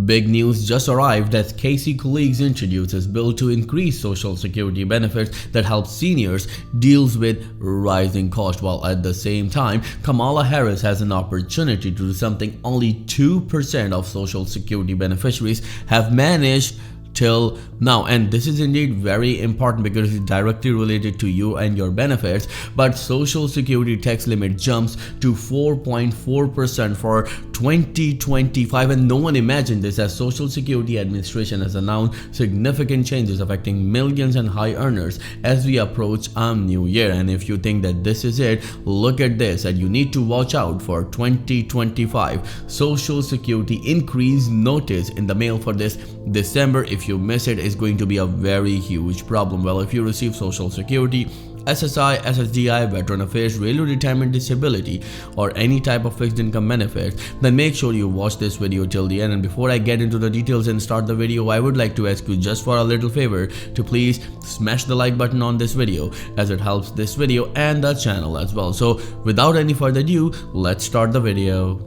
Big news just arrived as Casey colleagues introduced his bill to increase Social Security benefits that help seniors deals with rising costs, while at the same time, Kamala Harris has an opportunity to do something only 2% of Social Security beneficiaries have managed till now. And this is indeed very important because it's directly related to you and your benefits. But Social Security tax limit jumps to 4.4% for 2025, and no one imagined this, as Social Security Administration has announced significant changes affecting millions and high earners as we approach a new year. And if you think that this is it, look at this, and you need to watch out for 2025 Social Security increase notice in the mail for this December. If you miss it, it's going to be a very huge problem. Well, if you receive Social Security, SSI, SSDI, Veteran Affairs, Railway Retirement Disability, or any type of fixed income benefits, then make sure you watch this video till the end. And before I get into the details and start the video, I would like to ask you just for a little favor to please smash the like button on this video, as it helps this video and the channel as well. So without any further ado, let's start the video.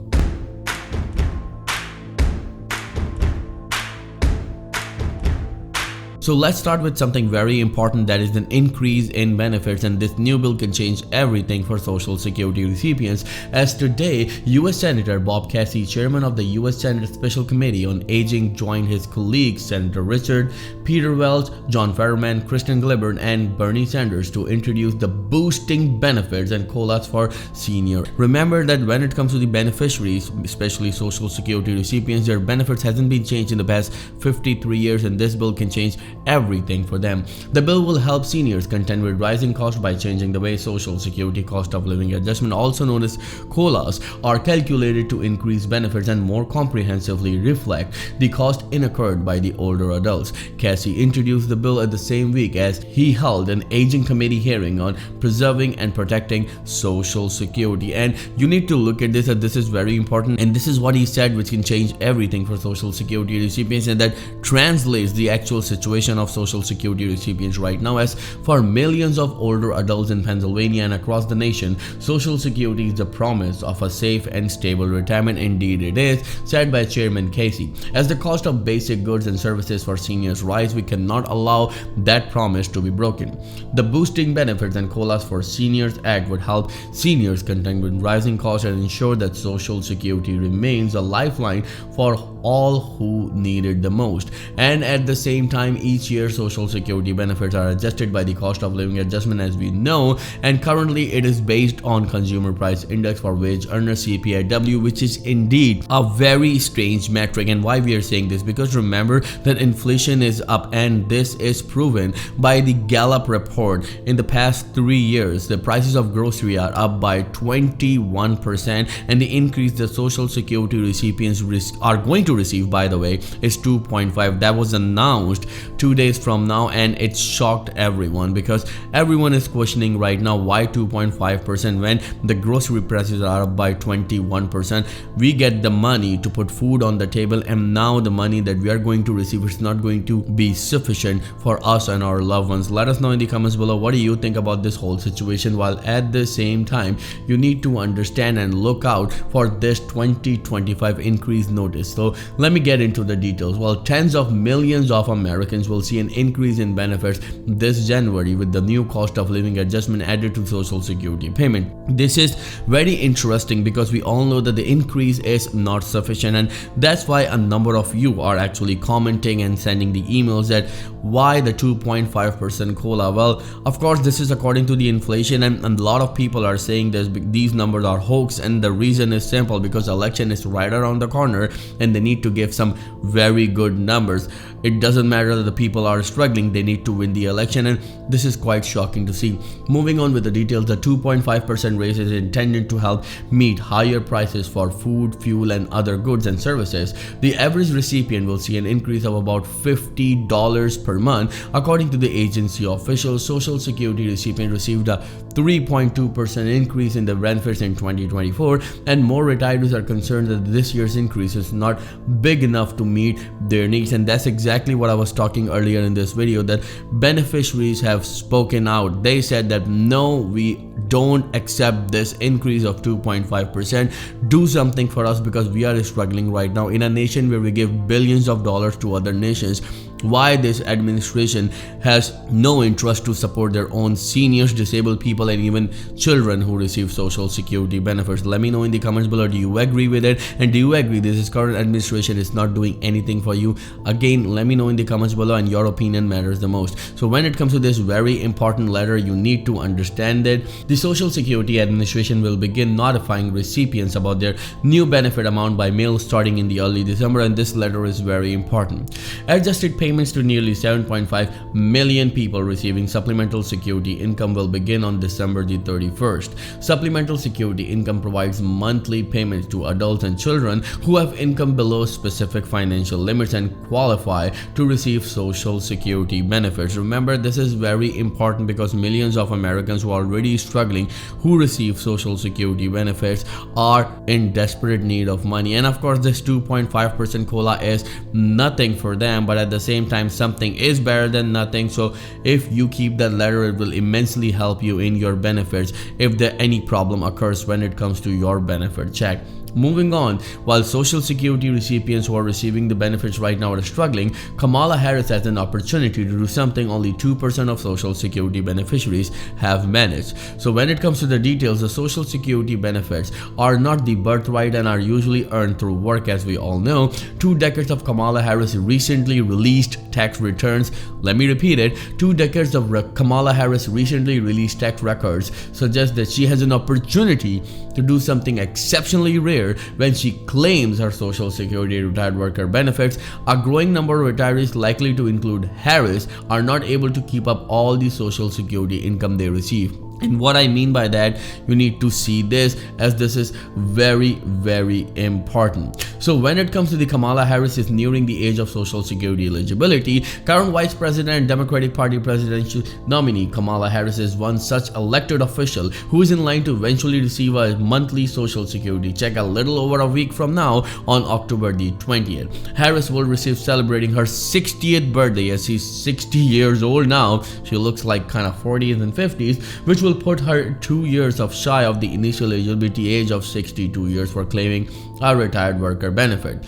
So let's start with something very important, that is an increase in benefits, and this new bill can change everything for Social Security recipients, as today US Senator Bob Casey, chairman of the US Senate Special Committee on Aging, joined his colleagues Senator Richard, Peter Welch, John Fetterman, Kristen Gillibrand, and Bernie Sanders to introduce the boosting benefits and COLAs for seniors. Remember that when it comes to the beneficiaries, especially Social Security recipients, their benefits hasn't been changed in the past 53 years, and this bill can change everything for them. The bill will help seniors contend with rising costs by changing the way Social Security cost of living adjustment, also known as COLAs, are calculated to increase benefits and more comprehensively reflect the cost incurred by the older adults. Casey introduced the bill at the same week as he held an Aging Committee hearing on preserving and protecting Social Security. And you need to look at this, as this is very important, and this is what he said, which can change everything for Social Security recipients, and that translates the actual situation of Social Security recipients right now. As for millions of older adults in Pennsylvania and across the nation, Social Security is the promise of a safe and stable retirement. Indeed it is, said by Chairman Casey. As the cost of basic goods and services for seniors rise, we cannot allow that promise to be broken. The Boosting Benefits and COLAs for Seniors Act would help seniors contend with rising costs and ensure that Social Security remains a lifeline for all who need it the most. And at the same time, each year Social Security benefits are adjusted by the cost of living adjustment, as we know, and currently it is based on Consumer Price Index for wage earners, CPIW, which is indeed a very strange metric. And why we are saying this, because remember that inflation is up, and this is proven by the Gallup report. In the past 3 years, the prices of grocery are up by 21%, and the increase that Social Security recipients are going to receive, by the way, is 2.5. That was announced 2 days from now, and it shocked everyone, because everyone is questioning right now why 2.5% when the grocery prices are up by 21%. We get the money to put food on the table, and now the money that we are going to receive is not going to be sufficient for us and our loved ones. Let us know in the comments below, what do you think about this whole situation, while at the same time you need to understand and look out for this 2025 increase notice. So let me get into the details. Well, tens of millions of Americans will see an increase in benefits this January with the new cost of living adjustment added to Social Security payment. This is very interesting because we all know that the increase is not sufficient, and that's why a number of you are actually commenting and sending the emails that why the 2.5% COLA. Well, of course, this is according to the inflation, and a lot of people are saying these numbers are hoax, and the reason is simple, because election is right around the corner and they need to give some very good numbers. It doesn't matter that the people are struggling, they need to win the election, and this is quite shocking to see. Moving on with the details, the 2.5% raise is intended to help meet higher prices for food, fuel, and other goods and services. The average recipient will see an increase of about $50 per month. According to the agency officials, Social Security recipient received a 3.2% increase in the benefits in 2024, and more retirees are concerned that this year's increase is not big enough to meet their needs. And that's exactly what I was talking earlier in this video, that beneficiaries have spoken out. They said that no, we don't accept this increase of 2.5%. Do something for us because we are struggling right now in a nation where we give billions of dollars to other nations. Why this administration has no interest to support their own seniors, disabled people, and even children who receive social security benefits? Let me know in the comments below. Do you agree with it? And do you agree this current administration is not doing anything for you? Again, let me know in the comments below, and your opinion matters the most. So when it comes to this very important letter, you need to understand that the Social Security Administration will begin notifying recipients about their new benefit amount by mail starting in the early December, and this letter is very important. Adjusted payments to nearly 7.5 million people receiving supplemental security income will begin on December the 31st. Supplemental security income provides monthly payments to adults and children who have income below specific financial limits and qualify to receive social security benefits. Remember, this is very important because millions of Americans who are already struggling, who receive social security benefits, are in desperate need of money. And of course, this 2.5% COLA is nothing for them, but at the same time, something is better than nothing. So if you keep that letter, it will immensely help you in your benefits if there any problem occurs when it comes to your benefit check. Moving on, while Social Security recipients who are receiving the benefits right now are struggling, Kamala Harris has an opportunity to do something only 2% of Social Security beneficiaries have managed. So when it comes to the details, the Social Security benefits are not the birthright and are usually earned through work, as we all know. 2 decades of Kamala Harris recently released tax returns. Let me repeat it. 2 decades of Kamala Harris recently released tax records suggest that she has an opportunity to do something exceptionally rare when she claims her Social Security retired worker benefits. A growing number of retirees, likely to include Harris, are not able to keep up all the Social Security income they receive. And what I mean by that, you need to see this, as this is very, very important. So when it comes to the Kamala Harris is nearing the age of Social Security eligibility, current Vice President and Democratic Party presidential nominee Kamala Harris is one such elected official who is in line to eventually receive a monthly Social Security check a little over a week from now on October the 20th. Harris will receive celebrating her 60th birthday, as she's 60 years old now. She looks like kind of 40s and 50s, which will put her 2 years shy of the initial eligibility age of 62 years for claiming a retired worker benefit.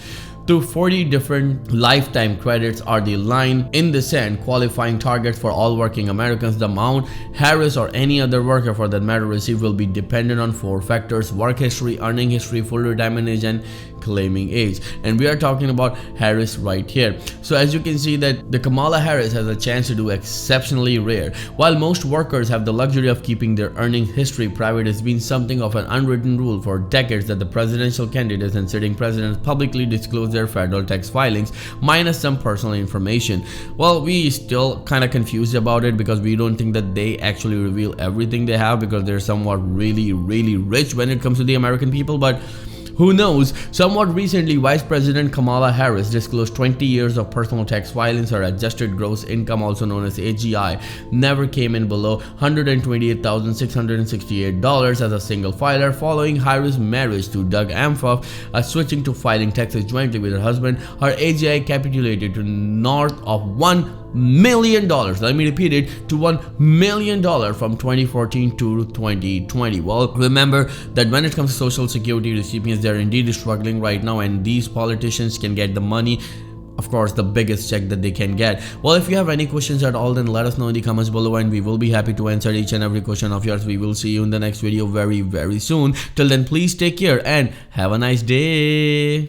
Through 40 different lifetime credits are the line in the sand qualifying targets for all working Americans. The amount Harris or any other worker for that matter receive will be dependent on 4 factors: work history, earning history, full retirement age, and claiming age. And we are talking about Harris right here. So as you can see that the Kamala Harris has a chance to do exceptionally rare. While most workers have the luxury of keeping their earning history private, it's been something of an unwritten rule for decades that the presidential candidates and sitting presidents publicly disclose their federal tax filings minus some personal information. Well, we still kind of confused about it because we don't think that they actually reveal everything they have, because they're somewhat really rich when it comes to the American people. But who knows? Somewhat recently, Vice President Kamala Harris disclosed 20 years of personal tax filings. Her adjusted gross income, also known as AGI, never came in below $128,668 as a single filer. Following Harris' marriage to Doug Emhoff, switching to filing taxes jointly with her husband, her AGI capitulated to north of $1 million. Let me repeat it, to $1 million from 2014 to 2020. Well, remember that when it comes to Social Security recipients, they're indeed struggling right now, and these politicians can get the money, of course, the biggest check that they can get. Well, if you have any questions at all, then let us know in the comments below, and we will be happy to answer each and every question of yours. We will see you in the next video very soon. Till then, please take care and have a nice day.